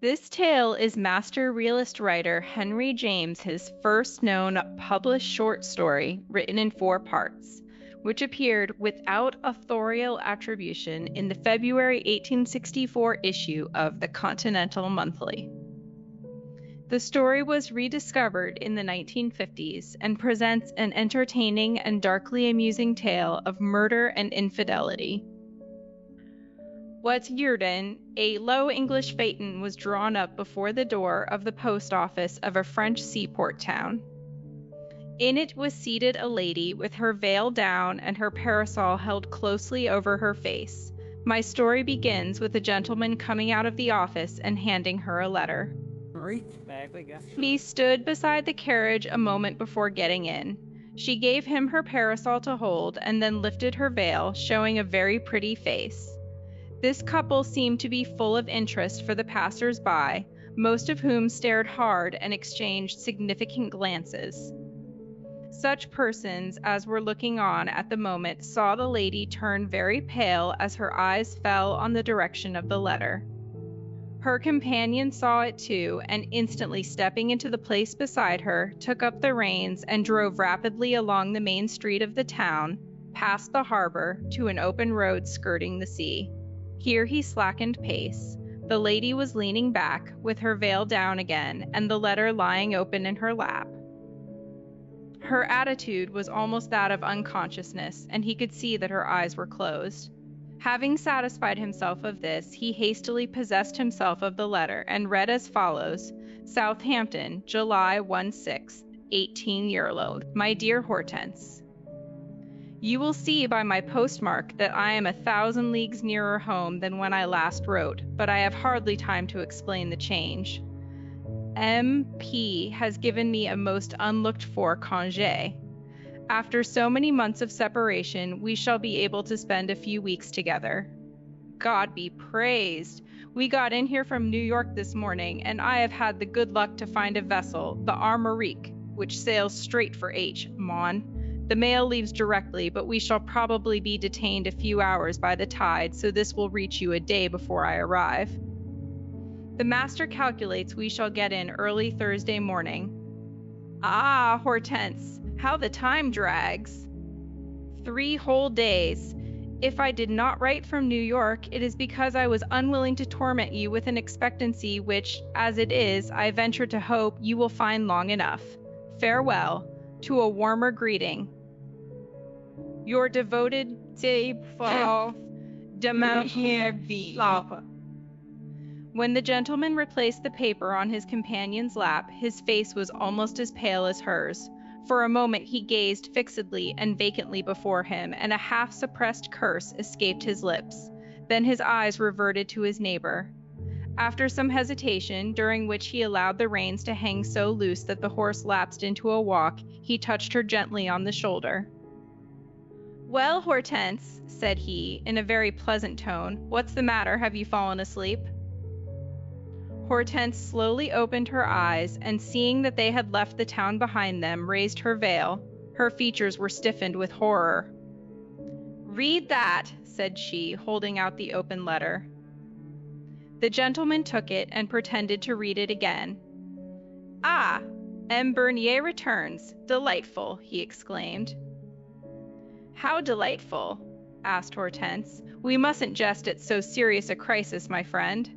This tale is master realist writer Henry James's first known published short story written in 4 parts, which appeared without authorial attribution in the February 1864 issue of the Continental Monthly. The story was rediscovered in the 1950s and presents an entertaining and darkly amusing tale of murder and infidelity. What's Yurden, a Low English phaeton, was drawn up before the door of the post office of a French seaport town. In it was seated a lady with her veil down and her parasol held closely over her face. My story begins with a gentleman coming out of the office and handing her a letter. He stood beside the carriage a moment before getting in. She gave him her parasol to hold and then lifted her veil, showing a very pretty face. This couple seemed to be full of interest for the passers-by, most of whom stared hard and exchanged significant glances. Such persons as were looking on at the moment saw the lady turn very pale as her eyes fell on the direction of the letter. Her companion saw it too, and instantly stepping into the place beside her, took up the reins and drove rapidly along the main street of the town, past the harbor, to an open road skirting the sea. Here he slackened pace. The lady was leaning back, with her veil down again, and the letter lying open in her lap. Her attitude was almost that of unconsciousness, and he could see that her eyes were closed. Having satisfied himself of this, he hastily possessed himself of the letter, and read as follows: Southampton, July 16th, 18 yearlo. My dear Hortense, you will see by my postmark that I am 1,000 leagues nearer home than when I last wrote, but I have hardly time to explain the change. M.P. has given me a most unlooked-for congé. After so many months of separation, we shall be able to spend a few weeks together. God be praised! We got in here from New York this morning, and I have had the good luck to find a vessel, the Armorique, which sails straight for H. Mon. The mail leaves directly, but we shall probably be detained a few hours by the tide, so this will reach you a day before I arrive. The master calculates we shall get in early Thursday morning. Ah, Hortense, how the time drags! 3 whole days. If I did not write from New York, it is because I was unwilling to torment you with an expectancy which, as it is, I venture to hope you will find long enough. Farewell. To a warmer greeting. Your devoted de Meyrau. When the gentleman replaced the paper on his companion's lap, his face was almost as pale as hers. For a moment he gazed fixedly and vacantly before him, and a half-suppressed curse escaped his lips. Then his eyes reverted to his neighbor. After some hesitation, during which he allowed the reins to hang so loose that the horse lapsed into a walk, he touched her gently on the shoulder. Well, Hortense, said he, in a very pleasant tone, what's the matter? Have you fallen asleep? Hortense slowly opened her eyes, and seeing that they had left the town behind them, raised her veil. Her features were stiffened with horror. Read that, said she, holding out the open letter. The gentleman took it and pretended to read it again. Ah, M. Bernier returns. Delightful, he exclaimed. How delightful? Asked Hortense. We mustn't jest at so serious a crisis, my friend.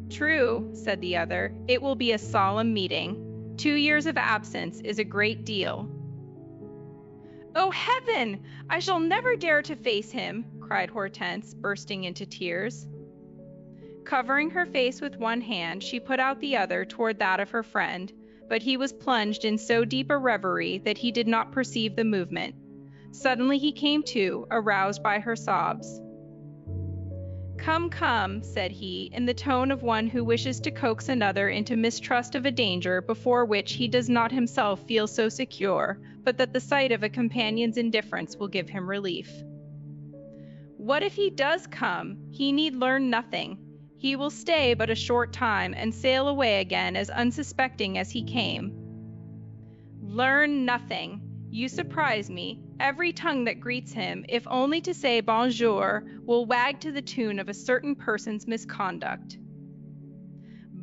True, said the other. It will be a solemn meeting. 2 years of absence is a great deal. Oh, heaven! I shall never dare to face him, cried Hortense, bursting into tears. Covering her face with one hand, she put out the other toward that of her friend, but he was plunged in so deep a reverie that he did not perceive the movement. Suddenly he came to, aroused by her sobs. Come, come, said he, in the tone of one who wishes to coax another into mistrust of a danger before which he does not himself feel so secure, but that the sight of a companion's indifference will give him relief. What if he does come? He need learn nothing. He will stay but a short time and sail away again as unsuspecting as he came. Learn nothing. You surprise me. Every tongue that greets him, if only to say bonjour, will wag to the tune of a certain person's misconduct.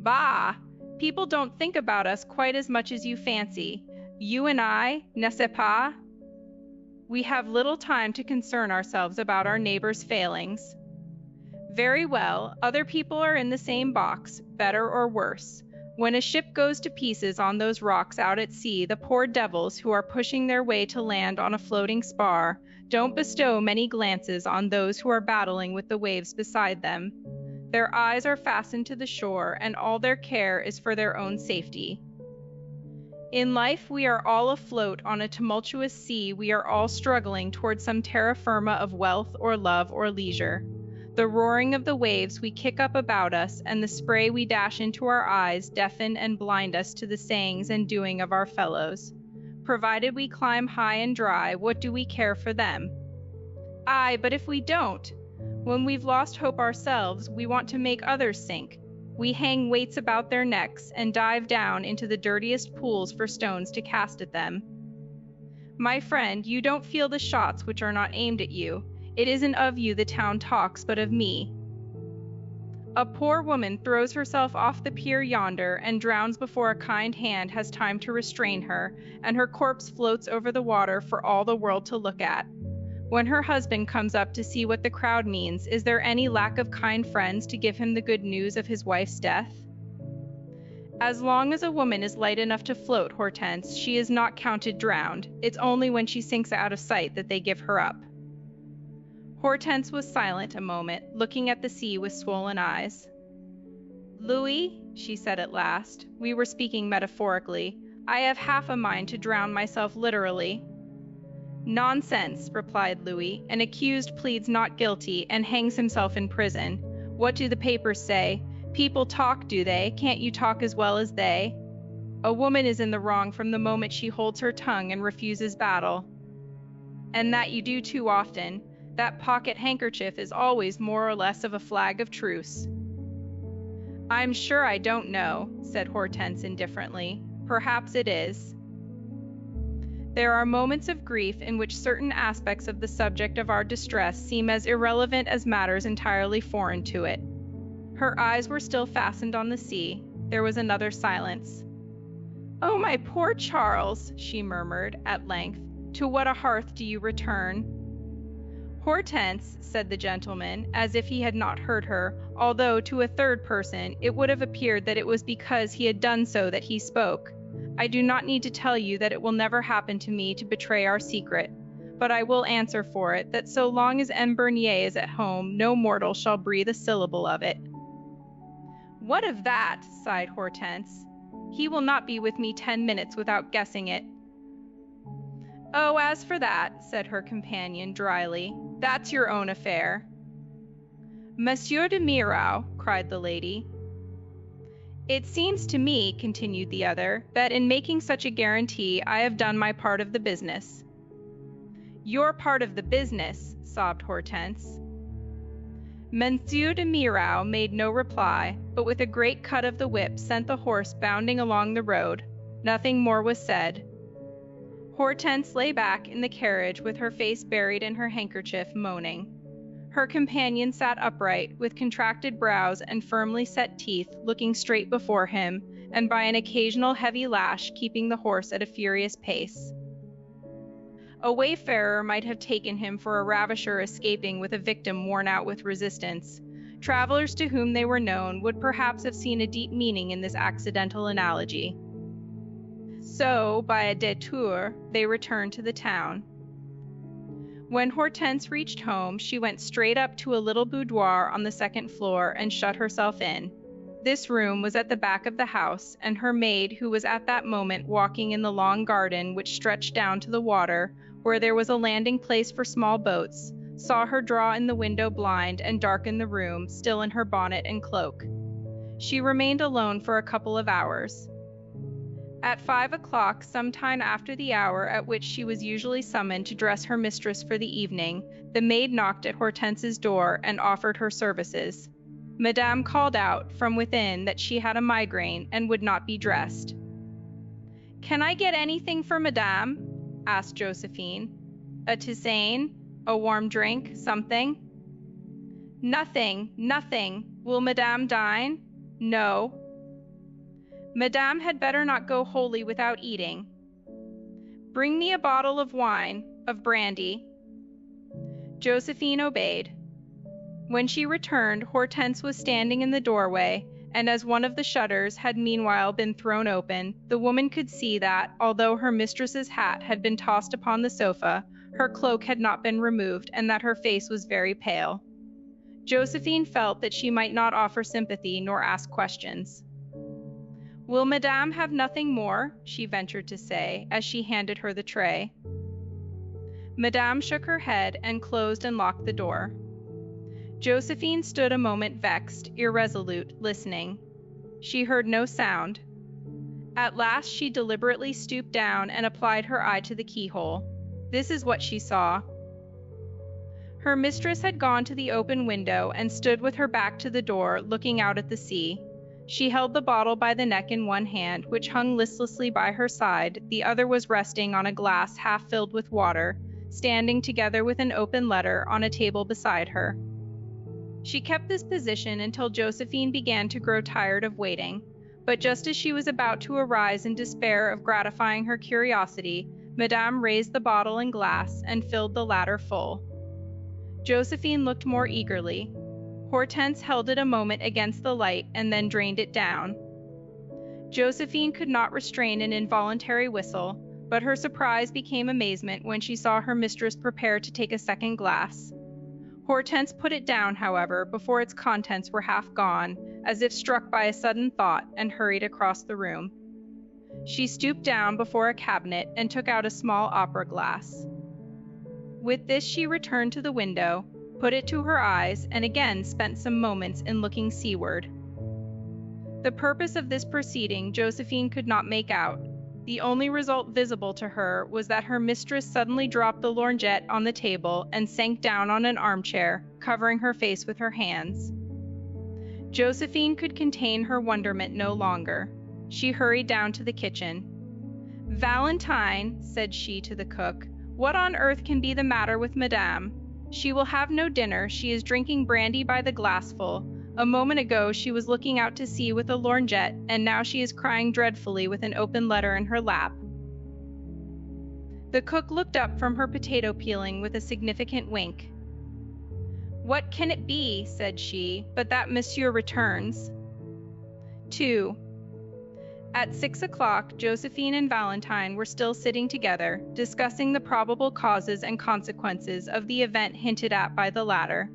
Bah! People don't think about us quite as much as you fancy. You and I, n'est-ce pas? We have little time to concern ourselves about our neighbors' failings. Very well, other people are in the same box, better or worse. When a ship goes to pieces on those rocks out at sea, the poor devils who are pushing their way to land on a floating spar don't bestow many glances on those who are battling with the waves beside them. Their eyes are fastened to the shore, and all their care is for their own safety. In life, we are all afloat on a tumultuous sea. We are all struggling toward some terra firma of wealth or love or leisure. The roaring of the waves we kick up about us and the spray we dash into our eyes deafen and blind us to the sayings and doing of our fellows. Provided we climb high and dry, what do we care for them? Aye, but if we don't, when we've lost hope ourselves, we want to make others sink. We hang weights about their necks and dive down into the dirtiest pools for stones to cast at them. My friend, you don't feel the shots which are not aimed at you. It isn't of you the town talks, but of me. A poor woman throws herself off the pier yonder and drowns before a kind hand has time to restrain her, and her corpse floats over the water for all the world to look at. When her husband comes up to see what the crowd means, is there any lack of kind friends to give him the good news of his wife's death? As long as a woman is light enough to float, Hortense, she is not counted drowned. It's only when she sinks out of sight that they give her up. Hortense was silent a moment, looking at the sea with swollen eyes. Louis, she said at last, we were speaking metaphorically, I have half a mind to drown myself literally. Nonsense, replied Louis. An accused pleads not guilty and hangs himself in prison. What do the papers say? People talk, do they? Can't you talk as well as they? A woman is in the wrong from the moment she holds her tongue and refuses battle. And that you do too often. That pocket handkerchief is always more or less of a flag of truce. I'm sure I don't know, said Hortense indifferently. Perhaps it is. There are moments of grief in which certain aspects of the subject of our distress seem as irrelevant as matters entirely foreign to it. Her eyes were still fastened on the sea. There was another silence. Oh, my poor Charles, she murmured, at length, to what a hearth do you return? Hortense, said the gentleman, as if he had not heard her, although to a third person it would have appeared that it was because he had done so that he spoke. I do not need to tell you that it will never happen to me to betray our secret, but I will answer for it that so long as M. Bernier is at home, no mortal shall breathe a syllable of it. What of that? Sighed Hortense. He will not be with me 10 minutes without guessing it. Oh, as for that, said her companion dryly, that's your own affair. Monsieur de Meyrau, cried the lady. It seems to me, continued the other, that in making such a guarantee I have done my part of the business. Your part of the business, sobbed Hortense. Monsieur de Meyrau made no reply, but with a great cut of the whip sent the horse bounding along the road. Nothing more was said. Hortense lay back in the carriage with her face buried in her handkerchief, moaning. Her companion sat upright, with contracted brows and firmly set teeth, looking straight before him, and by an occasional heavy lash keeping the horse at a furious pace. A wayfarer might have taken him for a ravisher escaping with a victim worn out with resistance. Travelers to whom they were known would perhaps have seen a deep meaning in this accidental analogy. So, by a détour, they returned to the town. When Hortense reached home, she went straight up to a little boudoir on the second floor and shut herself in. This room was at the back of the house, and her maid, who was at that moment walking in the long garden which stretched down to the water, where there was a landing place for small boats, saw her draw in the window blind and darken the room, still in her bonnet and cloak. She remained alone for a couple of hours. At 5 o'clock, some time after the hour at which she was usually summoned to dress her mistress for the evening, the maid knocked at Hortense's door and offered her services. Madame called out from within that she had a migraine and would not be dressed. "Can I get anything for Madame?" asked Josephine. "A tisane? A warm drink? Something?" "Nothing, nothing. Will Madame dine?" "No." Madame had better not go wholly without eating. Bring me a bottle of wine, of brandy. Josephine obeyed. When she returned, Hortense was standing in the doorway, and as one of the shutters had meanwhile been thrown open, the woman could see that, although her mistress's hat had been tossed upon the sofa, her cloak had not been removed, and that her face was very pale. Josephine felt that she might not offer sympathy nor ask questions. "Will Madame have nothing more?" she ventured to say, as she handed her the tray. Madame shook her head and closed and locked the door. Josephine stood a moment vexed, irresolute, listening. She heard no sound. At last she deliberately stooped down and applied her eye to the keyhole. This is what she saw. Her mistress had gone to the open window and stood with her back to the door, looking out at the sea. She held the bottle by the neck in one hand, which hung listlessly by her side. The other was resting on a glass half filled with water, standing together with an open letter on a table beside her. She kept this position until Josephine began to grow tired of waiting, but just as she was about to arise in despair of gratifying her curiosity, Madame raised the bottle and glass and filled the latter full. Josephine looked more eagerly. Hortense held it a moment against the light and then drained it down. Josephine could not restrain an involuntary whistle, but her surprise became amazement when she saw her mistress prepare to take a second glass. Hortense put it down, however, before its contents were half gone, as if struck by a sudden thought, and hurried across the room. She stooped down before a cabinet and took out a small opera glass. With this she returned to the window, put it to her eyes, and again spent some moments in looking seaward. The purpose of this proceeding Josephine could not make out. The only result visible to her was that her mistress suddenly dropped the lorgnette on the table and sank down on an armchair, covering her face with her hands. Josephine could contain her wonderment no longer. She hurried down to the kitchen. "Valentine," said she to the cook, "what on earth can be the matter with Madame? She will have no dinner. She is drinking brandy by the glassful. A moment ago she was looking out to sea with a lorgnette, and now she is crying dreadfully with an open letter in her lap." The cook looked up from her potato peeling with a significant wink. "What can it be," said she, "but that Monsieur returns?" 2. At 6 o'clock, Josephine and Valentine were still sitting together, discussing the probable causes and consequences of the event hinted at by the latter.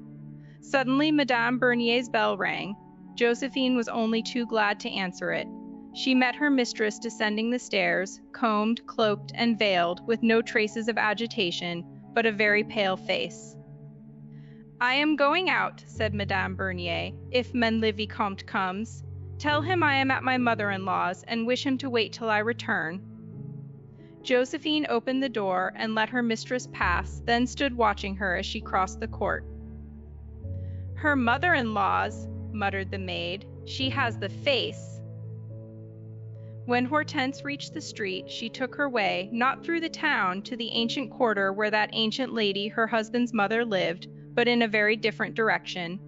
Suddenly, Madame Bernier's bell rang. Josephine was only too glad to answer it. She met her mistress descending the stairs, combed, cloaked, and veiled, with no traces of agitation, but a very pale face. "I am going out," said Madame Bernier, "if le Vicomte comes. Tell him I am at my mother-in-law's, and wish him to wait till I return." Josephine opened the door and let her mistress pass, then stood watching her as she crossed the court. "Her mother-in-law's," muttered the maid. "She has the face." When Hortense reached the street, she took her way, not through the town, to the ancient quarter where that ancient lady, her husband's mother, lived, but in a very different direction.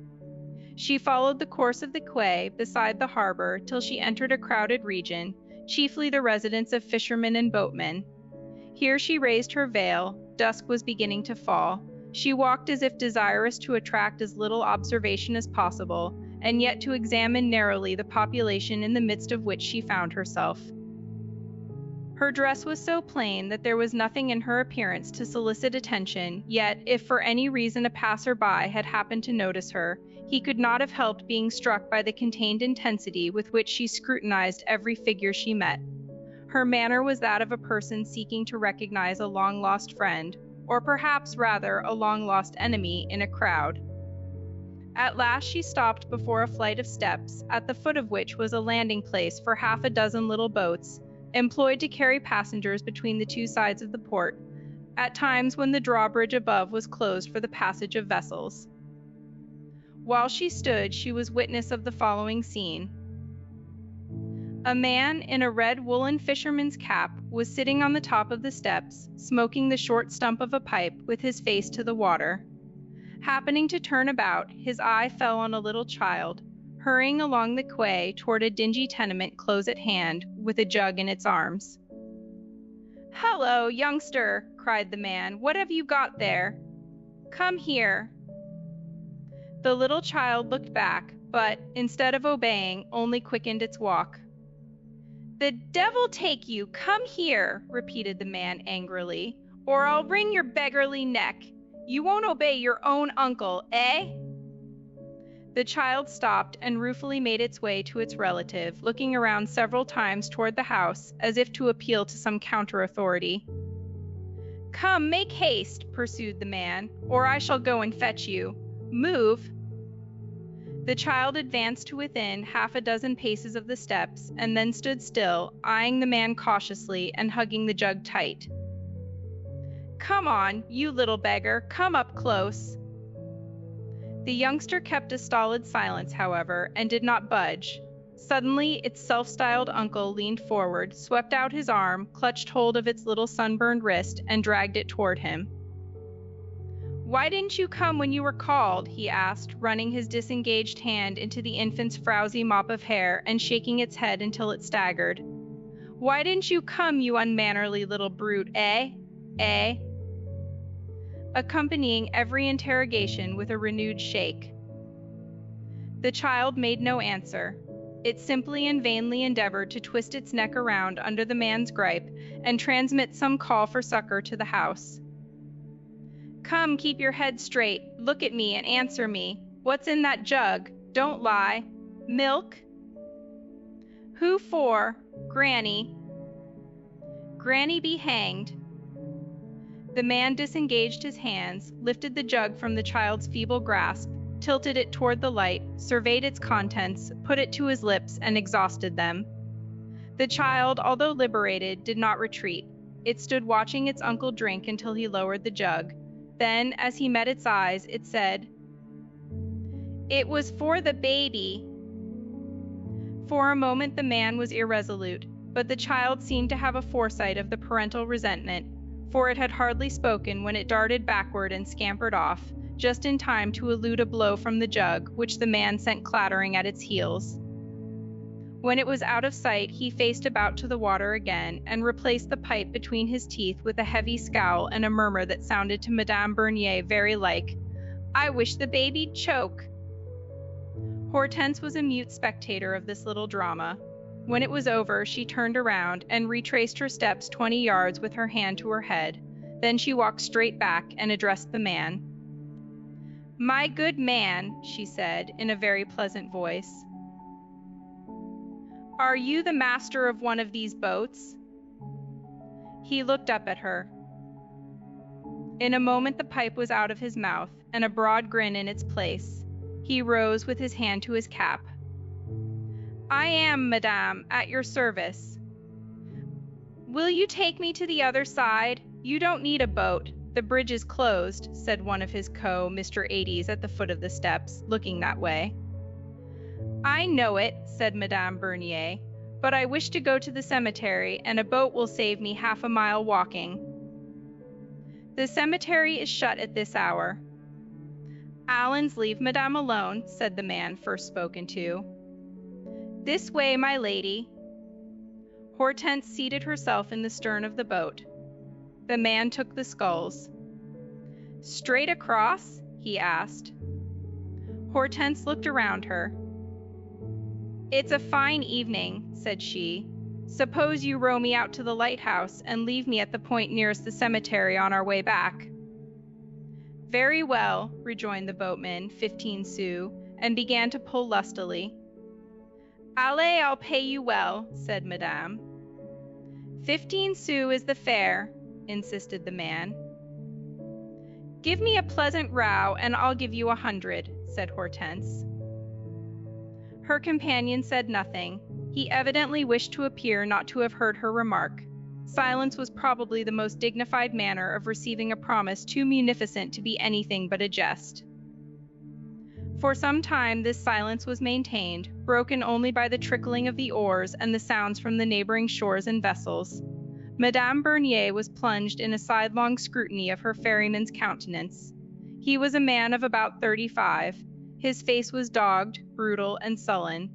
She followed the course of the quay beside the harbor till she entered a crowded region, chiefly the residence of fishermen and boatmen. Here she raised her veil. Dusk was beginning to fall. She walked as if desirous to attract as little observation as possible, and yet to examine narrowly the population in the midst of which she found herself. Her dress was so plain that there was nothing in her appearance to solicit attention, yet if for any reason a passer-by had happened to notice her, he could not have helped being struck by the contained intensity with which she scrutinized every figure she met. Her manner was that of a person seeking to recognize a long-lost friend, or perhaps rather a long-lost enemy, in a crowd. At last she stopped before a flight of steps, at the foot of which was a landing place for half a dozen little boats, employed to carry passengers between the two sides of the port, at times when the drawbridge above was closed for the passage of vessels. While she stood, she was witness of the following scene. A man in a red woolen fisherman's cap was sitting on the top of the steps, smoking the short stump of a pipe with his face to the water. Happening to turn about, his eye fell on a little child. hurrying along the quay toward a dingy tenement close at hand, with a jug in its arms. "Hello, youngster," cried the man. "What have you got there? Come here." The little child looked back, but, instead of obeying, only quickened its walk. "The devil take you! Come here," repeated the man angrily, "or I'll wring your beggarly neck. You won't obey your own uncle, eh?" The child stopped and ruefully made its way to its relative, looking around several times toward the house, as if to appeal to some counter-authority. "Come, make haste," pursued the man, "or I shall go and fetch you. Move." The child advanced to within half a dozen paces of the steps, and then stood still, eyeing the man cautiously and hugging the jug tight. "Come on, you little beggar, come up close." The youngster kept a stolid silence, however, and did not budge. Suddenly, its self-styled uncle leaned forward, swept out his arm, clutched hold of its little sunburned wrist, and dragged it toward him. "Why didn't you come when you were called?" he asked, running his disengaged hand into the infant's frowsy mop of hair and shaking its head until it staggered. "Why didn't you come, you unmannerly little brute, eh? Eh?" Accompanying every interrogation with a renewed shake. The child made no answer. It simply and vainly endeavored to twist its neck around under the man's gripe and transmit some call for succor to the house. "Come, keep your head straight. Look at me and answer me. What's in that jug? Don't lie. Milk?" "Who for? Granny." "Granny be hanged." The man disengaged his hands, lifted the jug from the child's feeble grasp, tilted it toward the light, surveyed its contents, put it to his lips, and exhausted them. The child, although liberated, did not retreat. It stood watching its uncle drink until he lowered the jug. Then, as he met its eyes, it said, "It was for the baby." For a moment the man was irresolute, but the child seemed to have a foresight of the parental resentment, for it had hardly spoken when it darted backward and scampered off, just in time to elude a blow from the jug, which the man sent clattering at its heels. When it was out of sight, he faced about to the water again, and replaced the pipe between his teeth with a heavy scowl and a murmur that sounded to Madame Bernier very like, "I wish the baby'd choke." Hortense was a mute spectator of this little drama. When it was over, she turned around and retraced her steps 20 yards with her hand to her head. Then she walked straight back and addressed the man. "My good man," she said, in a very pleasant voice, "are you the master of one of these boats?" He looked up at her. In a moment the pipe was out of his mouth, and a broad grin in its place. He rose with his hand to his cap. "I am, madame, at your service." "Will you take me to the other side? You don't need a boat. The bridge is closed," said one of his Mr. 80s at the foot of the steps, looking that way. "I know it," said Madame Bernier, "but I wish to go to the cemetery, and a boat will save me half a mile walking." "The cemetery is shut at this hour." "Allens, leave Madame alone," said the man first spoken to. "This way, my lady." Hortense seated herself in the stern of the boat. The man took the sculls. "Straight across?" he asked. Hortense looked around her. "It's a fine evening," said she. "Suppose you row me out to the lighthouse and leave me at the point nearest the cemetery on our way back." "Very well," rejoined the boatman, 15 sous, and began to pull lustily. "Allez, I'll pay you well," said Madame. 15 sous is the fare," insisted the man. "Give me a pleasant row, and I'll give you 100, said Hortense. Her companion said nothing. He evidently wished to appear not to have heard her remark. Silence was probably the most dignified manner of receiving a promise too munificent to be anything but a jest. For some time this silence was maintained, broken only by the trickling of the oars and the sounds from the neighboring shores and vessels. Madame Bernier was plunged in a sidelong scrutiny of her ferryman's countenance. He was a man of about 35. His face was dogged, brutal, and sullen.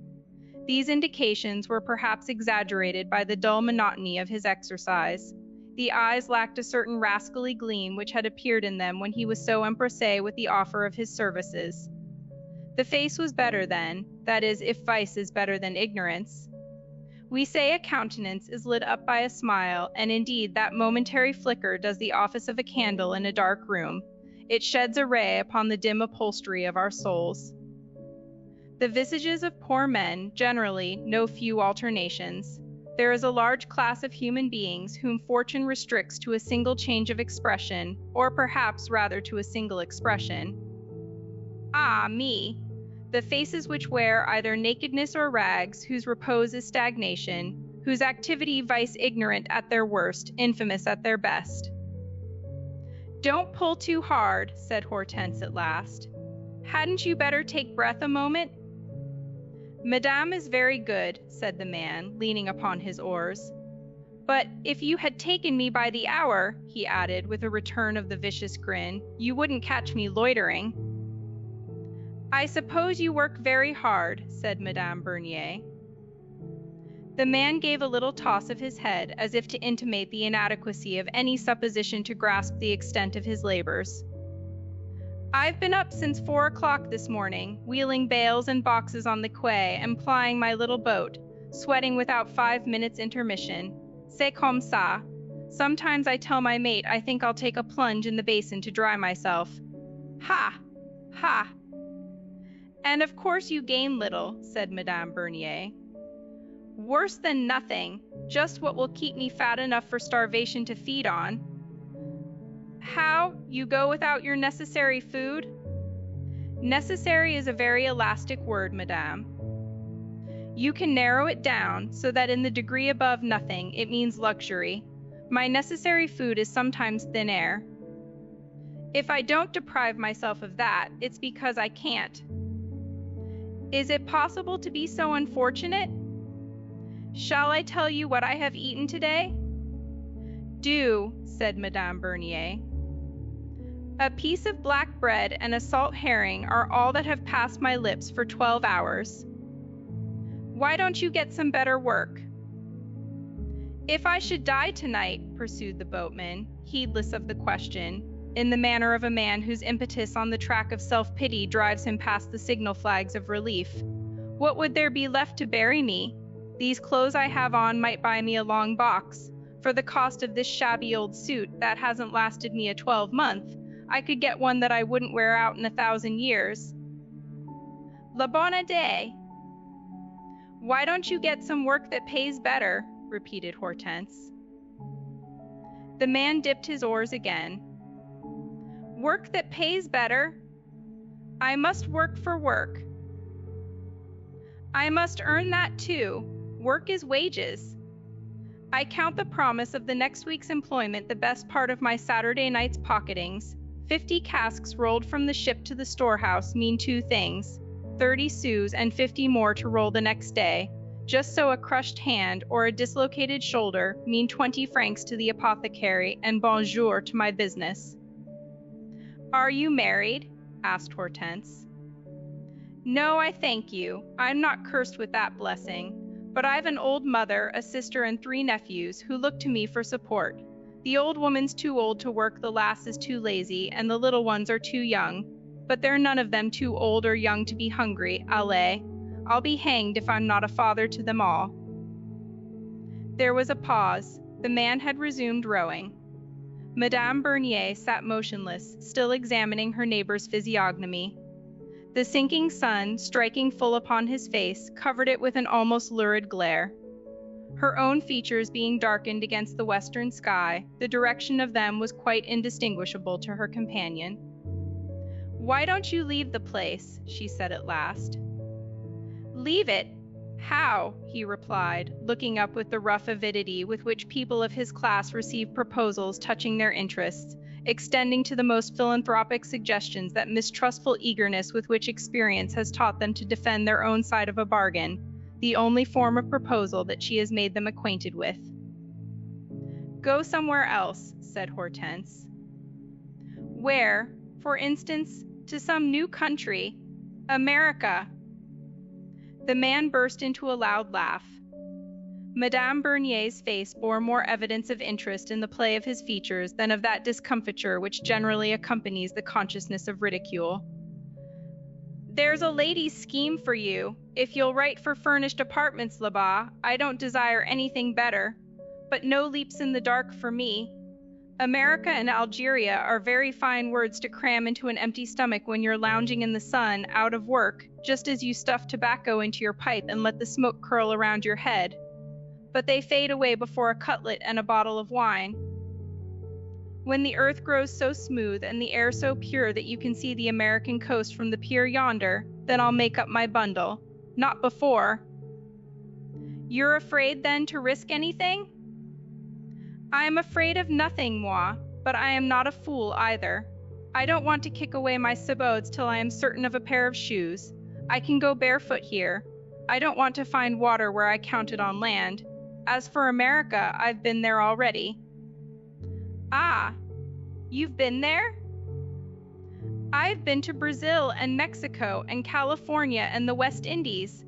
These indications were perhaps exaggerated by the dull monotony of his exercise. The eyes lacked a certain rascally gleam which had appeared in them when he was so empressé with the offer of his services. The face was better then, that is, if vice is better than ignorance. We say a countenance is lit up by a smile, and indeed that momentary flicker does the office of a candle in a dark room. It sheds a ray upon the dim upholstery of our souls. The visages of poor men generally know few alternations. There is a large class of human beings whom fortune restricts to a single change of expression, or perhaps rather to a single expression. Ah, me! The faces which wear either nakedness or rags, whose repose is stagnation, whose activity vice ignorant at their worst, infamous at their best. "Don't pull too hard," said Hortense at last. "Hadn't you better take breath a moment?" "Madame is very good," said the man, leaning upon his oars. "But if you had taken me by the hour," he added, with a return of the vicious grin, "you wouldn't catch me loitering." "I suppose you work very hard," said Madame Bernier. The man gave a little toss of his head, as if to intimate the inadequacy of any supposition to grasp the extent of his labors. "I've been up since 4 o'clock this morning, wheeling bales and boxes on the quay and plying my little boat, sweating without 5 minutes' intermission. C'est comme ça. Sometimes I tell my mate I think I'll take a plunge in the basin to dry myself. Ha! Ha!" "And of course you gain little," said Madame Bernier. "Worse than nothing, just what will keep me fat enough for starvation to feed on." "How? You go without your necessary food?" "Necessary is a very elastic word, madame. You can narrow it down so that in the degree above nothing it means luxury. My necessary food is sometimes thin air. If I don't deprive myself of that, it's because I can't." "Is it possible to be so unfortunate?" "Shall I tell you what I have eaten today?" "Do," said Madame Bernier. "A piece of black bread and a salt herring are all that have passed my lips for 12 hours. Why don't you get some better work?" "If I should die tonight," pursued the boatman, heedless of the question, in the manner of a man whose impetus on the track of self-pity drives him past the signal flags of relief, "what would there be left to bury me? These clothes I have on might buy me a long box. For the cost of this shabby old suit that hasn't lasted me a 12-month, I could get one that I wouldn't wear out in 1,000 years. La bonne idée!" "Why don't you get some work that pays better?" repeated Hortense. The man dipped his oars again. "Work that pays better? I must work for work. I must earn that too. Work is wages. I count the promise of the next week's employment the best part of my Saturday night's pocketings. 50 casks rolled from the ship to the storehouse mean 2 things, 30 sous and 50 more to roll the next day. Just so a crushed hand or a dislocated shoulder mean 20 francs to the apothecary and bonjour to my business." "Are you married?" asked Hortense. "No, I thank you. I'm not cursed with that blessing. But I've an old mother, a sister, and 3 nephews who look to me for support. The old woman's too old to work, the lass is too lazy, and the little ones are too young. But they're none of them too old or young to be hungry, allez. I'll be hanged if I'm not a father to them all." There was a pause. The man had resumed rowing. Madame Bernier sat motionless, still examining her neighbor's physiognomy. The sinking sun, striking full upon his face, covered it with an almost lurid glare. Her own features being darkened against the western sky, the direction of them was quite indistinguishable to her companion. "Why don't you leave the place?" she said at last. "Leave it? How?" he replied, looking up with the rough avidity with which people of his class receive proposals touching their interests, extending to the most philanthropic suggestions that mistrustful eagerness with which experience has taught them to defend their own side of a bargain, the only form of proposal that she has made them acquainted with. "Go somewhere else," said Hortense. "Where? For instance, to some new country. America. The man burst into a loud laugh. Madame Bernier's face bore more evidence of interest in the play of his features than of that discomfiture which generally accompanies the consciousness of ridicule. There's a lady's scheme for you. If you'll write for furnished apartments, là-bas, I don't desire anything better. But no leaps in the dark for me. America and Algeria are very fine words to cram into an empty stomach when you're lounging in the sun, out of work, just as you stuff tobacco into your pipe and let the smoke curl around your head. But they fade away before a cutlet and a bottle of wine. When the earth grows so smooth and the air so pure that you can see the American coast from the pier yonder, then I'll make up my bundle. Not before. You're afraid, then, to risk anything? I am afraid of nothing, moi, but I am not a fool either. I don't want to kick away my sabots till I am certain of a pair of shoes. I can go barefoot here. I don't want to find water where I counted on land. As for America, I've been there already. Ah, you've been there? I've been to Brazil and Mexico and California and the West Indies.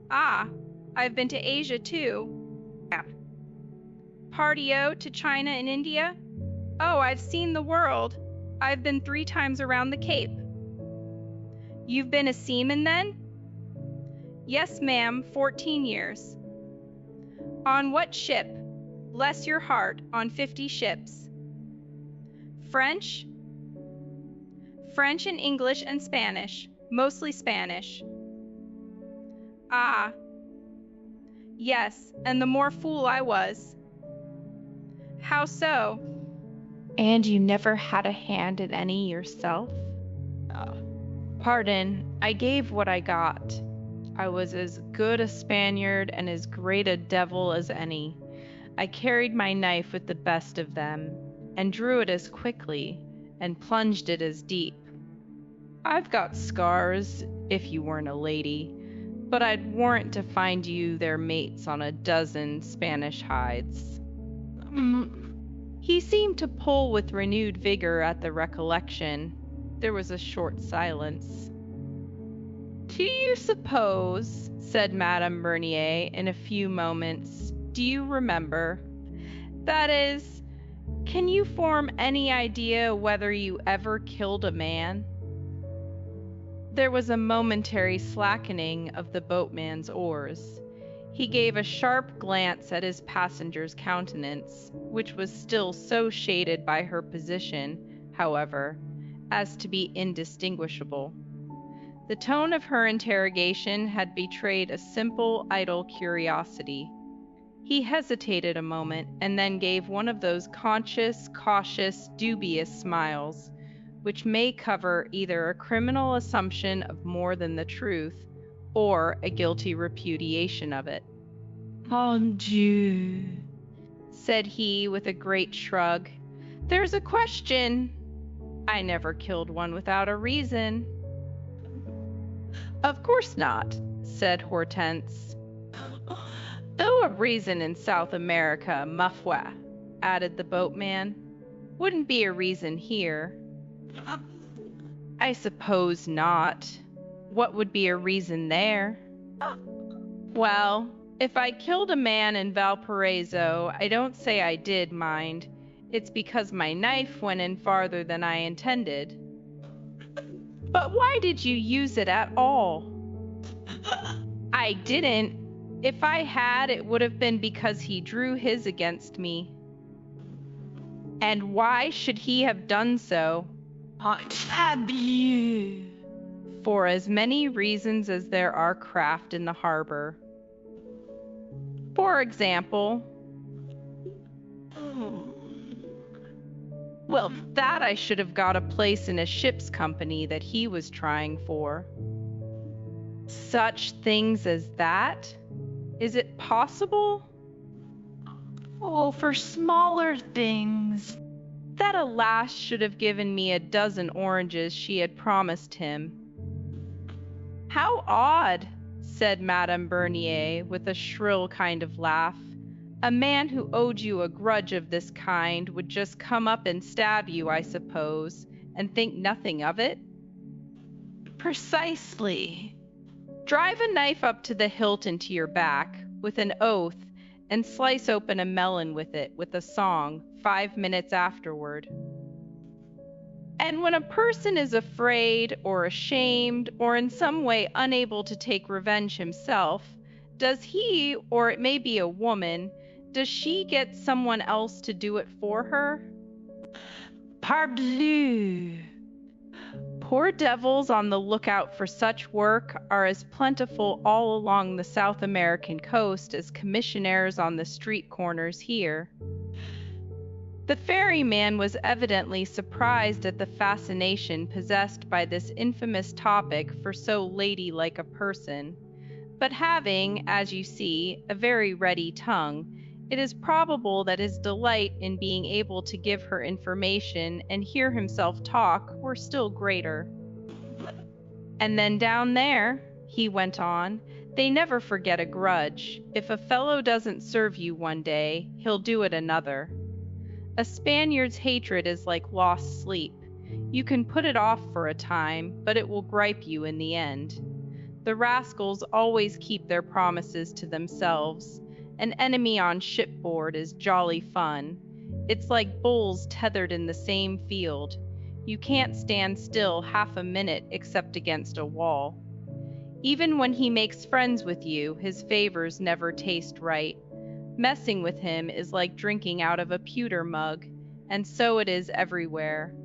Ah, I've been to Asia too. Partio to China and India? Oh, I've seen the world. I've been 3 times around the Cape. You've been a seaman then? Yes, ma'am, 14 years. On what ship? Bless your heart, on 50 ships. French? French and English and Spanish, mostly Spanish. Ah. Yes, and the more fool I was. How so? And you never had a hand in any yourself? Pardon, I gave what I got. I was as good a Spaniard and as great a devil as any. I carried my knife with the best of them, and drew it as quickly, and plunged it as deep. I've got scars, if you weren't a lady, but I'd warrant to find you their mates on a dozen Spanish hides. He seemed to pull with renewed vigor at the recollection. There was a short silence. Do you suppose, said Madame Bernier in a few moments, do you remember? That is, can you form any idea whether you ever killed a man? There was a momentary slackening of the boatman's oars. He gave a sharp glance at his passenger's countenance, which was still so shaded by her position, however, as to be indistinguishable. The tone of her interrogation had betrayed a simple, idle curiosity. He hesitated a moment, and then gave one of those conscious, cautious, dubious smiles, which may cover either a criminal assumption of more than the truth, or a guilty repudiation of it. Mon Dieu, said he with a great shrug. There's a question. I never killed one without a reason. Of course not, said Hortense. Though a reason in South America, ma foi, added the boatman, wouldn't be a reason here. I suppose not. What would be a reason there? Well, if I killed a man in Valparaiso, I don't say I did, mind. It's because my knife went in farther than I intended. But why did you use it at all? I didn't. If I had, it would have been because he drew his against me. And why should he have done so? For as many reasons as there are craft in the harbor. For example, well, that I should have got a place in a ship's company that he was trying for. Such things as that? Is it possible? Oh, for smaller things. That a lass should have given me a dozen oranges she had promised him. How odd, said Madame Bernier with a shrill kind of laugh. A man who owed you a grudge of this kind would just come up and stab you, I suppose, and think nothing of it? Precisely. Drive a knife up to the hilt into your back, with an oath, and slice open a melon with it, with a song, 5 minutes afterward. And when a person is afraid or ashamed or in some way unable to take revenge himself, does he, or it may be a woman, does she get someone else to do it for her? Parbleu! Poor devils on the lookout for such work are as plentiful all along the South American coast as commissionaires on the street corners here. The ferryman was evidently surprised at the fascination possessed by this infamous topic for so ladylike a person, but having, as you see, a very ready tongue, it is probable that his delight in being able to give her information and hear himself talk were still greater. And then down there, he went on, they never forget a grudge. If a fellow doesn't serve you one day, he'll do it another. A Spaniard's hatred is like lost sleep. You can put it off for a time, but it will gripe you in the end. The rascals always keep their promises to themselves. An enemy on shipboard is jolly fun. It's like bulls tethered in the same field. You can't stand still half a minute except against a wall. Even when he makes friends with you, his favors never taste right. Messing with him is like drinking out of a pewter mug, and so it is everywhere.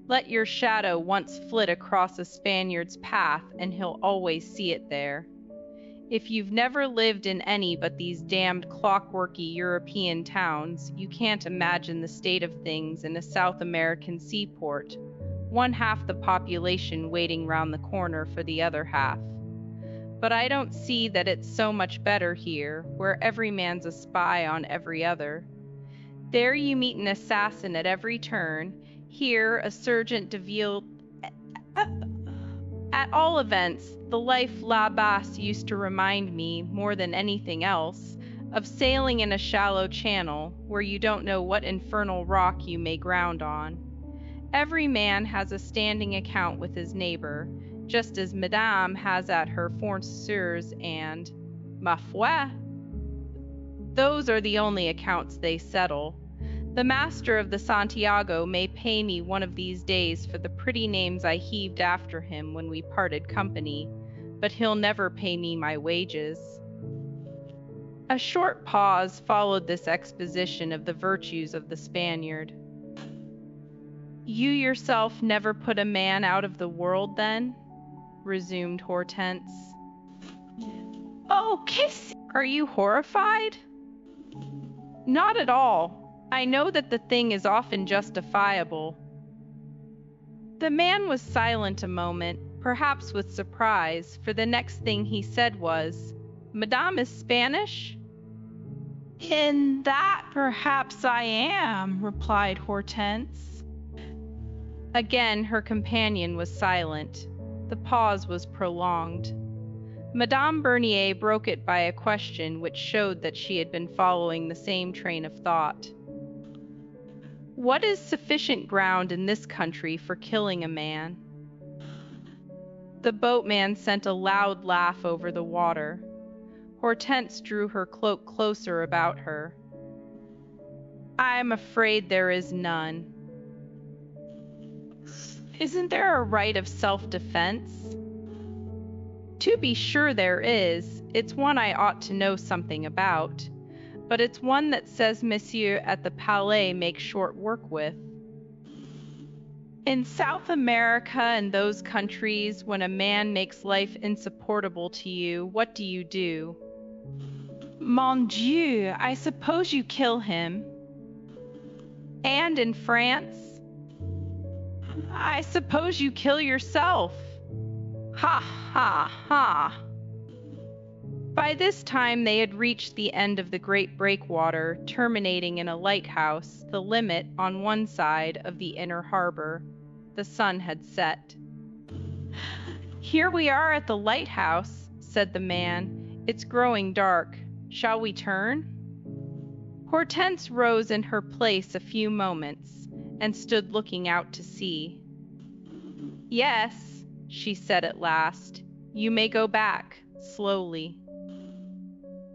Let your shadow once flit across a Spaniard's path, and he'll always see it there. If you've never lived in any but these damned clockworky European towns, you can't imagine the state of things in a South American seaport, one half the population waiting round the corner for the other half. But I don't see that it's so much better here, where every man's a spy on every other. There you meet an assassin at every turn, here a sergeant de ville. At all events, the life La Basse used to remind me, more than anything else, of sailing in a shallow channel, where you don't know what infernal rock you may ground on. Every man has a standing account with his neighbor, just as Madame has at her fournisseurs and, ma foi, those are the only accounts they settle. The master of the Santiago may pay me one of these days for the pretty names I heaved after him when we parted company, but he'll never pay me my wages. A short pause followed this exposition of the virtues of the Spaniard. You yourself never put a man out of the world, then? Resumed Hortense. Oh, kiss! Are you horrified? Not at all. I know that the thing is often justifiable. The man was silent a moment, perhaps with surprise, for the next thing he said was, Madame is Spanish? In that perhaps I am, replied Hortense. Again her companion was silent. The pause was prolonged. Madame Bernier broke it by a question which showed that she had been following the same train of thought. What is sufficient ground in this country for killing a man? The boatman sent a loud laugh over the water. Hortense drew her cloak closer about her. I am afraid there is none. Isn't there a right of self-defense? To be sure there is. It's one I ought to know something about. But it's one that says Monsieur at the Palais makes short work with. In South America and those countries, when a man makes life insupportable to you, what do you do? Mon Dieu, I suppose you kill him. And in France? I suppose you kill yourself. Ha, ha, ha. By this time they had reached the end of the great breakwater, terminating in a lighthouse, the limit, on one side, of the inner harbor. The sun had set. Here we are at the lighthouse, said the man. It's growing dark. Shall we turn? Hortense rose in her place a few moments, and stood looking out to sea. Yes, she said at last. "You may go back, slowly."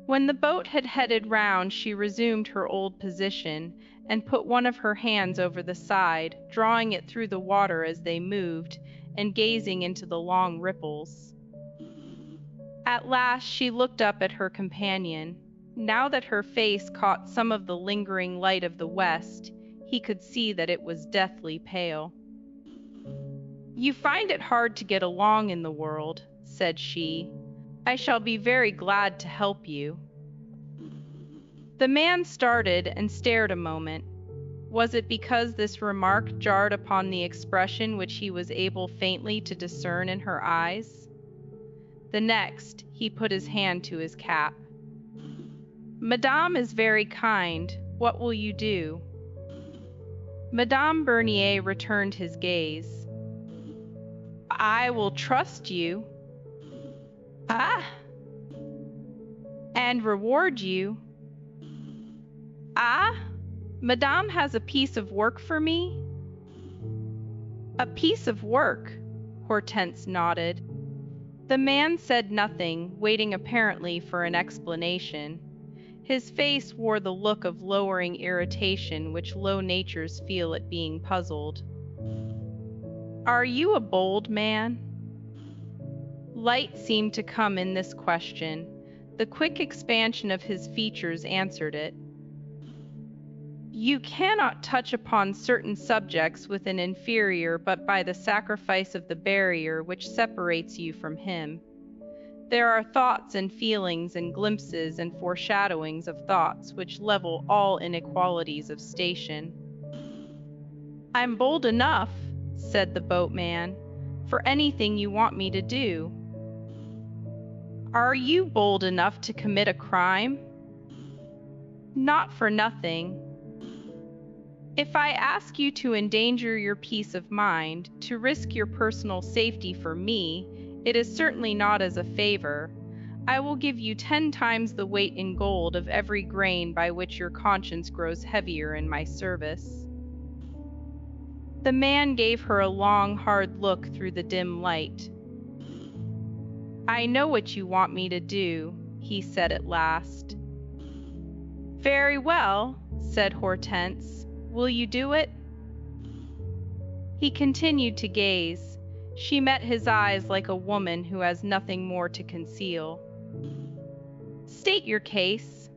When the boat had headed round, she resumed her old position, and put one of her hands over the side, drawing it through the water as they moved, and gazing into the long ripples. At last she looked up at her companion. Now that her face caught some of the lingering light of the west, he could see that it was deathly pale. "You find it hard to get along in the world," said she. "I shall be very glad to help you." The man started and stared a moment. Was it because this remark jarred upon the expression which he was able faintly to discern in her eyes? The next, he put his hand to his cap. "Madame is very kind. What will you do?" Madame Bernier returned his gaze. "I will trust you." "Ah!" "And reward you." "Ah! Madame has a piece of work for me?" "A piece of work?" Hortense nodded. The man said nothing, waiting apparently for an explanation. His face wore the look of lowering irritation which low natures feel at being puzzled. "Are you a bold man?" Light seemed to come in this question. The quick expansion of his features answered it. "You cannot touch upon certain subjects with an inferior but by the sacrifice of the barrier which separates you from him. There are thoughts and feelings and glimpses and foreshadowings of thoughts which level all inequalities of station." "I'm bold enough," said the boatman, "for anything you want me to do." "Are you bold enough to commit a crime?" "Not for nothing." "If I ask you to endanger your peace of mind, to risk your personal safety for me, it is certainly not as a favor. I will give you 10 times the weight in gold of every grain by which your conscience grows heavier in my service." The man gave her a long, hard look through the dim light. "I know what you want me to do," he said at last. "Very well," said Hortense. "Will you do it?" He continued to gaze. She met his eyes like a woman who has nothing more to conceal. "State your case."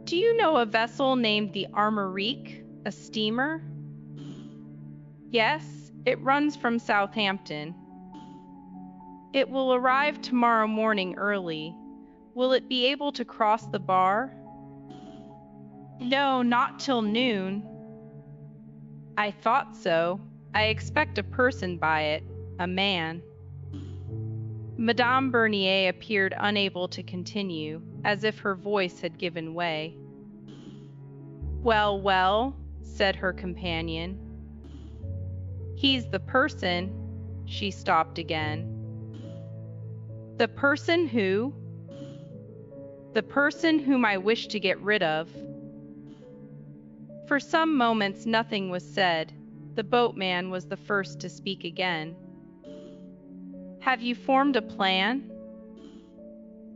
"Do you know a vessel named the Armorique, a steamer?" "Yes, it runs from Southampton." "It will arrive tomorrow morning early. Will it be able to cross the bar?" "No, not till noon." "I thought so. I expect a person by it, a man." Madame Bernier appeared unable to continue, as if her voice had given way. "Well, well," said her companion. "He's the person." She stopped again. "The person who?" "The person whom I wish to get rid of." For some moments nothing was said. The boatman was the first to speak again. "Have you formed a plan?"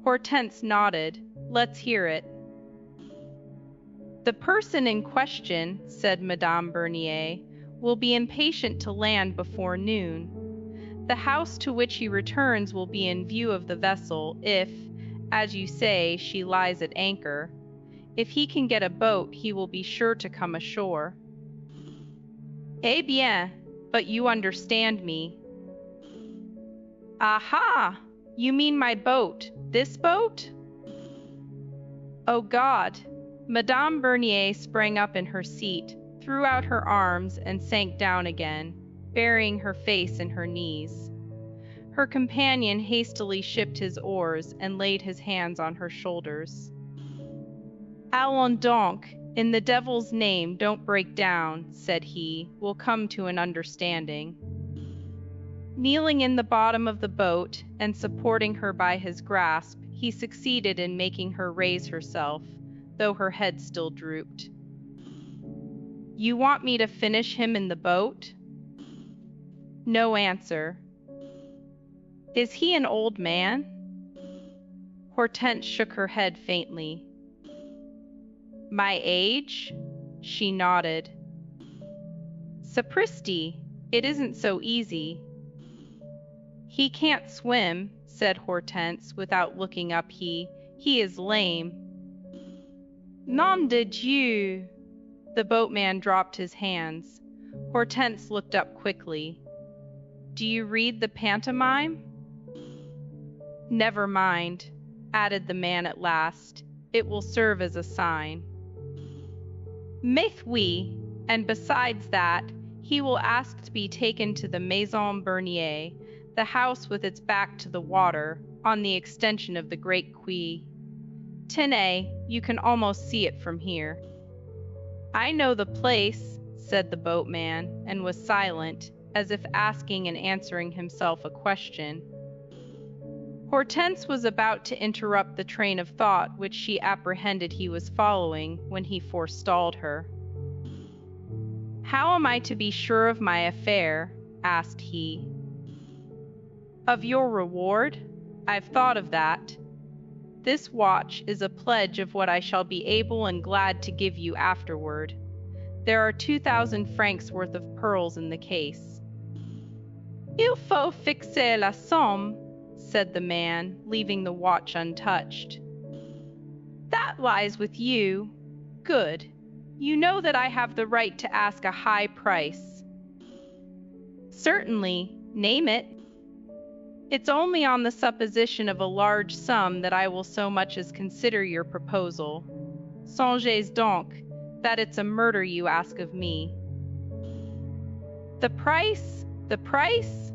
Hortense nodded. "Let's hear it." "The person in question," said Madame Bernier, "will be impatient to land before noon. The house to which he returns will be in view of the vessel if, as you say, she lies at anchor. If he can get a boat, he will be sure to come ashore." "Eh bien, but you understand me." "Aha! You mean my boat, this boat?" "Oh God!" Madame Bernier sprang up in her seat, threw out her arms, and sank down again, burying her face in her knees. Her companion hastily shipped his oars and laid his hands on her shoulders. "Allons donc, in the devil's name don't break down," said he. "We'll come to an understanding." Kneeling in the bottom of the boat, and supporting her by his grasp, he succeeded in making her raise herself, though her head still drooped. "You want me to finish him in the boat?" No answer. Is he an old man? Hortense shook her head faintly. My age? She nodded. Sapristi, it isn't so easy. He can't swim, said Hortense, without looking up. He is lame. Nom de Dieu! The boatman dropped his hands. Hortense looked up quickly. Do you read the pantomime? Never mind, added the man at last. It will serve as a sign. Mais oui, and besides that, he will ask to be taken to the Maison Bernier, the house with its back to the water, on the extension of the Great Quay. Tenez, you can almost see it from here. I know the place, said the boatman, and was silent, as if asking and answering himself a question. Hortense was about to interrupt the train of thought which she apprehended he was following when he forestalled her. How am I to be sure of my affair? Asked he. Of your reward? I've thought of that. This watch is a pledge of what I shall be able and glad to give you afterward. There are 2,000 francs worth of pearls in the case. Il faut fixer la somme, said the man, leaving the watch untouched. That lies with you. Good. You know that I have the right to ask a high price. Certainly. Name it. It's only on the supposition of a large sum that I will so much as consider your proposal. Songez donc that it's a murder you ask of me. The price? The price?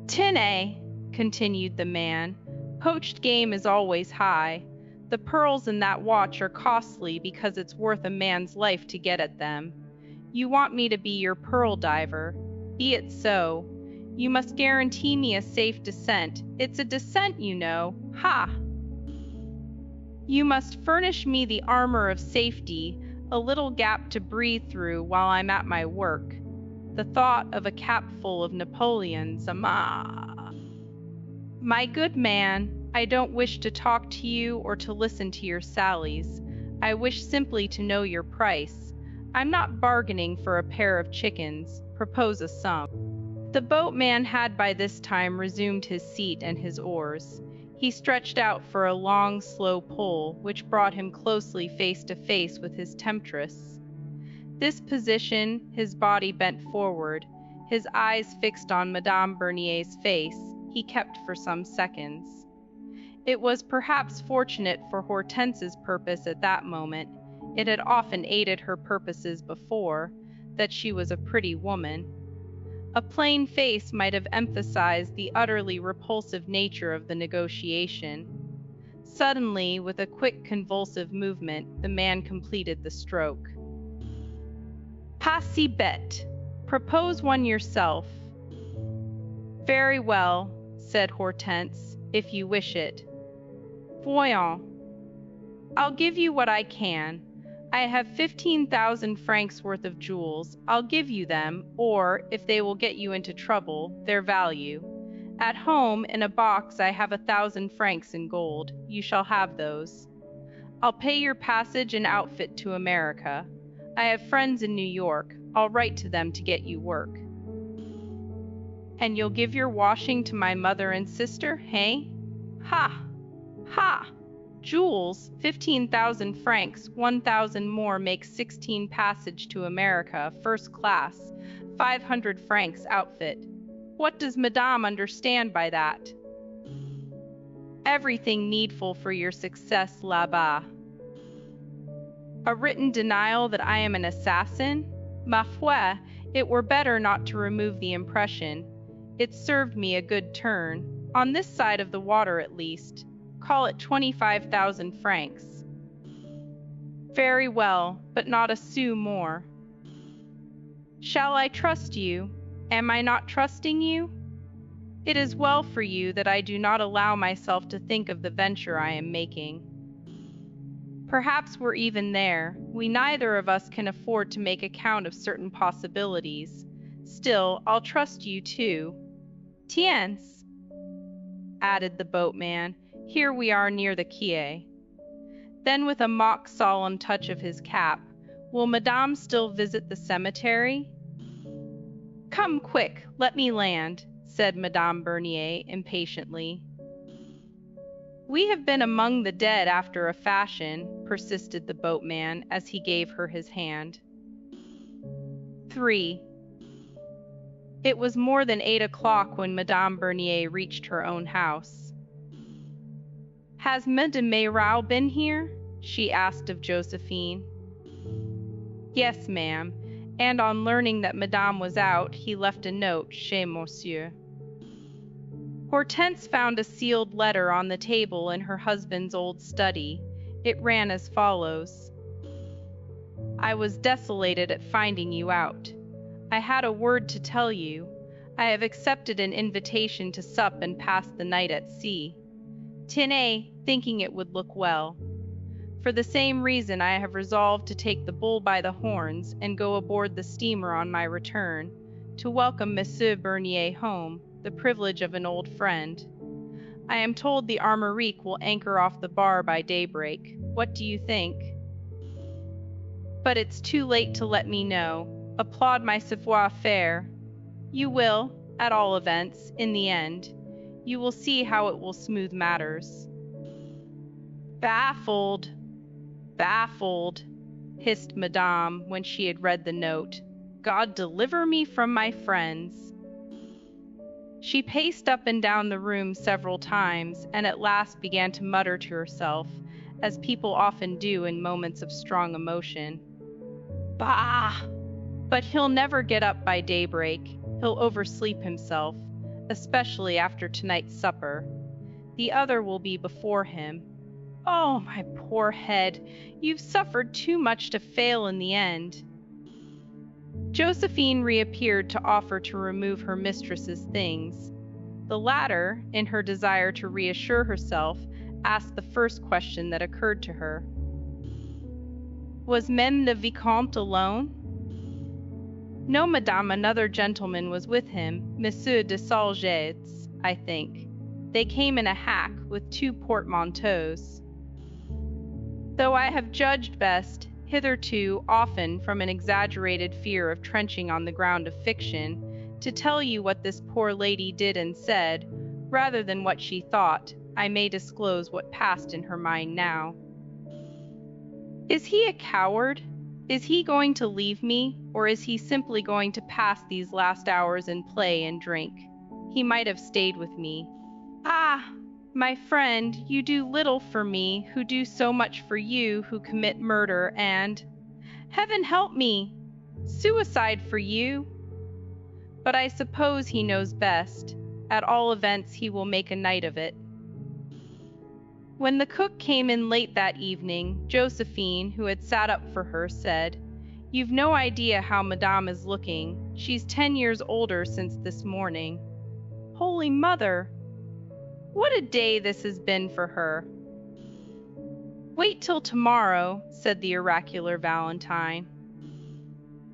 Tenez, continued the man. Poached game is always high. The pearls in that watch are costly because it's worth a man's life to get at them. You want me to be your pearl diver. Be it so. You must guarantee me a safe descent. It's a descent, you know. Ha! You must furnish me the armor of safety, a little gap to breathe through while I'm at my work. The thought of a capful of Napoleons, My good man, I don't wish to talk to you or to listen to your sallies. I wish simply to know your price. I'm not bargaining for a pair of chickens. Propose a sum. The boatman had by this time resumed his seat and his oars. He stretched out for a long, slow pull, which brought him closely face to face with his temptress. This position, his body bent forward, his eyes fixed on Madame Bernier's face, he kept for some seconds. It was perhaps fortunate for Hortense's purpose at that moment, it had often aided her purposes before, that she was a pretty woman. A plain face might have emphasized the utterly repulsive nature of the negotiation. Suddenly, with a quick convulsive movement, the man completed the stroke. Pas si bête. Propose one yourself. Very well, said Hortense, if you wish it. Voyons. I'll give you what I can. I have 15,000 francs worth of jewels. I'll give you them, or, if they will get you into trouble, their value. At home, in a box, I have 1,000 francs in gold. You shall have those. I'll pay your passage and outfit to America. I have friends in New York. I'll write to them to get you work. And you'll give your washing to my mother and sister, hey? Ha! Ha! Jewels, 15,000 francs, 1,000 more makes 16 passage to America, first class, 500 francs outfit. What does Madame understand by that? Everything needful for your success là-bas. A written denial that I am an assassin? Ma foi, it were better not to remove the impression. It served me a good turn, on this side of the water at least. Call it 25,000 francs. Very well, but not a sou more. Shall I trust you? Am I not trusting you? It is well for you that I do not allow myself to think of the venture I am making. Perhaps we're even there. We neither of us can afford to make account of certain possibilities. Still, I'll trust you too. Tiens, added the boatman, here we are near the quay. Then with a mock solemn touch of his cap, will Madame still visit the cemetery? Come quick, let me land, said Madame Bernier impatiently. We have been among the dead after a fashion, persisted the boatman as he gave her his hand. 3. It was more than 8 o'clock when Madame Bernier reached her own house. Has Monsieur de Meyrau been here? She asked of Josephine. Yes, ma'am, and on learning that Madame was out, he left a note chez Monsieur. Hortense found a sealed letter on the table in her husband's old study. It ran as follows. I was desolated at finding you out. I had a word to tell you. I have accepted an invitation to sup and pass the night at sea. Tenez, thinking it would look well. For the same reason I have resolved to take the bull by the horns and go aboard the steamer on my return, to welcome Monsieur Bernier home, the privilege of an old friend. I am told the Armorique will anchor off the bar by daybreak. What do you think? But it's too late to let me know. Applaud my savoir-faire. You will, at all events, in the end. You will see how it will smooth matters. Baffled, hissed Madame when she had read the note. God deliver me from my friends. She paced up and down the room several times, and at last began to mutter to herself, as people often do in moments of strong emotion. Bah! But he'll never get up by daybreak. He'll oversleep himself, especially after tonight's supper. The other will be before him. Oh, my poor head, you've suffered too much to fail in the end. Josephine reappeared to offer to remove her mistress's things. The latter, in her desire to reassure herself, asked the first question that occurred to her. Was Meme the Vicomte alone? No, madame, another gentleman was with him, Monsieur de Salgetz, I think. They came in a hack with 2 portmanteaus. Though I have judged best, hitherto often from an exaggerated fear of trenching on the ground of fiction, to tell you what this poor lady did and said, rather than what she thought, I may disclose what passed in her mind now. Is he a coward? Is he going to leave me, or is he simply going to pass these last hours in play and drink? He might have stayed with me. Ah, my friend, you do little for me, who do so much for you who commit murder and, heaven help me, suicide for you. But I suppose he knows best. At all events, he will make a night of it. When the cook came in late that evening, Josephine, who had sat up for her, said, You've no idea how Madame is looking. She's 10 years older since this morning. Holy Mother! What a day this has been for her. Wait till tomorrow, said the oracular Valentine.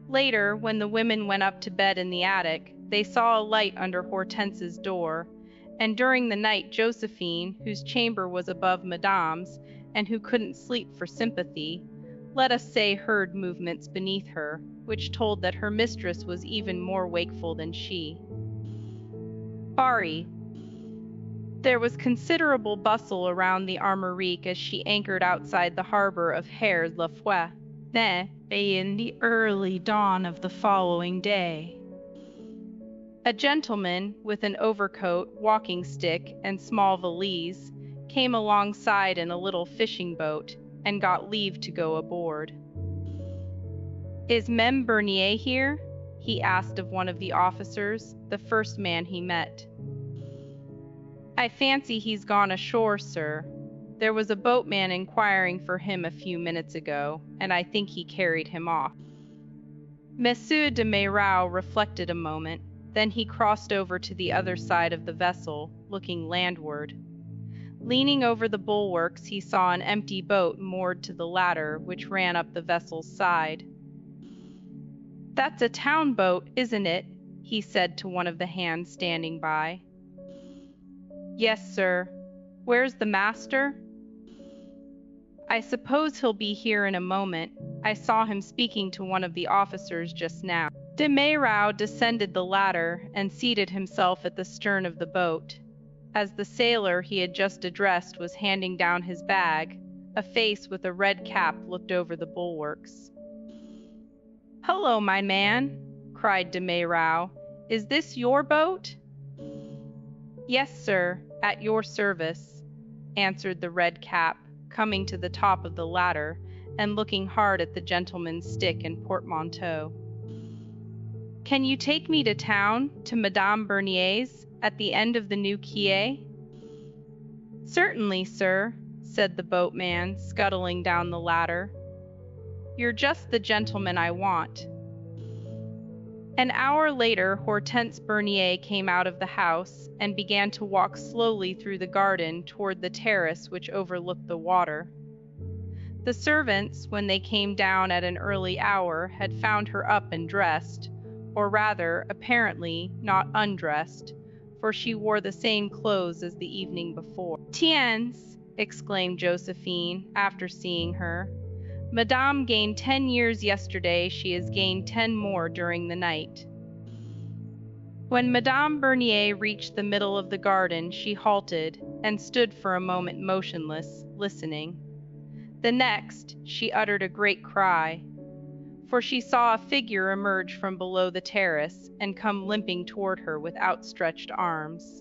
Later, when the women went up to bed in the attic, they saw a light under Hortense's door, and during the night Josephine, whose chamber was above Madame's, and who couldn't sleep for sympathy, let us say heard movements beneath her, which told that her mistress was even more wakeful than she. Bari. There was considerable bustle around the Armorique as she anchored outside the harbor of Hères-la-Fouet, in the early dawn of the following day. A gentleman, with an overcoat, walking stick, and small valise, came alongside in a little fishing boat, and got leave to go aboard. Is Meme Bernier here? He asked of one of the officers, the first man he met. I fancy he's gone ashore, sir. There was a boatman inquiring for him a few minutes ago, and I think he carried him off. Monsieur de Meyrau reflected a moment. Then he crossed over to the other side of the vessel, looking landward. Leaning over the bulwarks, he saw an empty boat moored to the ladder, which ran up the vessel's side. That's a town boat, isn't it? he said to one of the hands standing by. Yes, sir. Where's the master? I suppose he'll be here in a moment. I saw him speaking to one of the officers just now. De Meyrau descended the ladder and seated himself at the stern of the boat. As the sailor he had just addressed was handing down his bag, a face with a red cap looked over the bulwarks. "Hello, my man," cried de Meyrau. "Is this your boat?" "Yes, sir, at your service," answered the red cap, coming to the top of the ladder and looking hard at the gentleman's stick and portmanteau. "Can you take me to town, to Madame Bernier's, at the end of the new quay?" "Certainly, sir," said the boatman, scuttling down the ladder. "You're just the gentleman I want." An hour later, Hortense Bernier came out of the house and began to walk slowly through the garden toward the terrace which overlooked the water. The servants, when they came down at an early hour, had found her up and dressed, or rather, apparently, not undressed, for she wore the same clothes as the evening before. "Tiens," exclaimed Josephine, after seeing her. "Madame gained 10 years yesterday, she has gained 10 more during the night." When Madame Bernier reached the middle of the garden, she halted, and stood for a moment motionless, listening. The next, she uttered a great cry, for she saw a figure emerge from below the terrace and come limping toward her with outstretched arms.